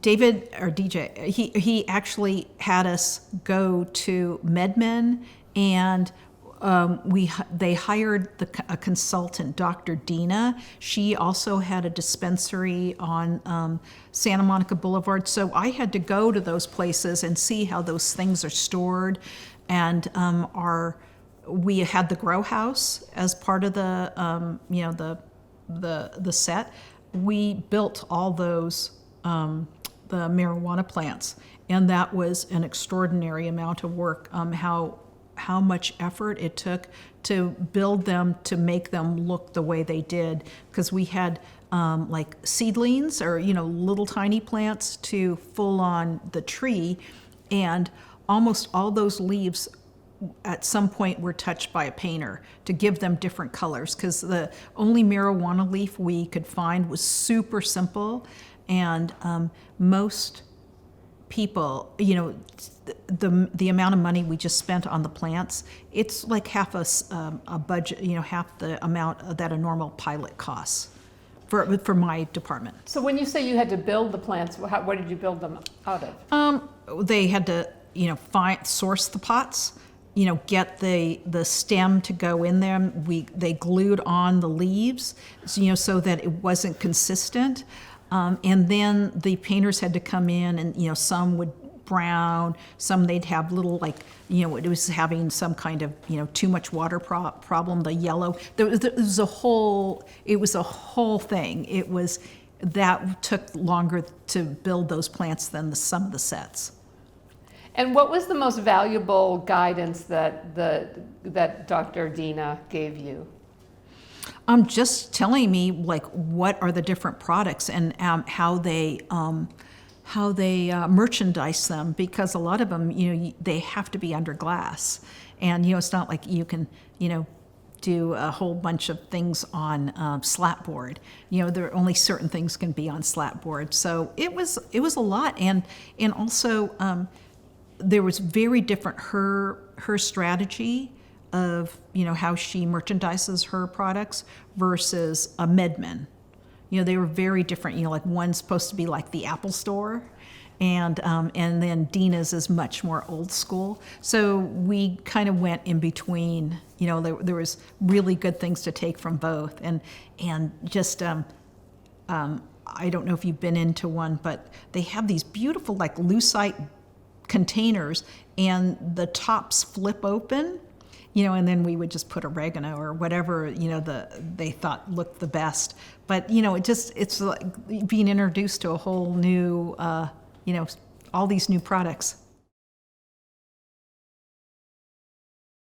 David or DJ, he actually had us go to MedMen, and they hired a consultant, Dr. Dina. She also had a dispensary on Santa Monica Boulevard. So I had to go to those places and see how those things are stored. And we had the grow house as part of the the set. We built all those the marijuana plants, and that was an extraordinary amount of work. How much effort it took to build them, to make them look the way they did, because we had like seedlings or little tiny plants to full on the tree, and almost all those leaves at some point were touched by a painter to give them different colors, because the only marijuana leaf we could find was super simple, and most people, the amount of money we just spent on the plants, it's like half a budget, half the amount that a normal pilot costs for my department. So when you say you had to build the plants, what did you build them out of? They had to, source the pots, get the stem to go in there. They glued on the leaves, so that it wasn't consistent. And then the painters had to come in, and some would brown, some they'd have little it was having some kind of too much water problem. The yellow, there was a whole thing. That took longer to build those plants than some of the sets. And what was the most valuable guidance that Dr. Dina gave you? Just telling me what are the different products and how they merchandise them, because a lot of them they have to be under glass, and it's not like you can do a whole bunch of things on slat board. There are only certain things can be on slat board. So it was a lot, and also there was very different her strategy of how she merchandises her products versus a MedMen. They were very different. Like one's supposed to be like the Apple Store, and then Dina's is much more old school. So we kind of went in between. There was really good things to take from both, and just I don't know if you've been into one, but they have these beautiful lucite containers, and the tops flip open. And then we would just put oregano or whatever, they thought looked the best. But, it's like being introduced to a whole new, all these new products.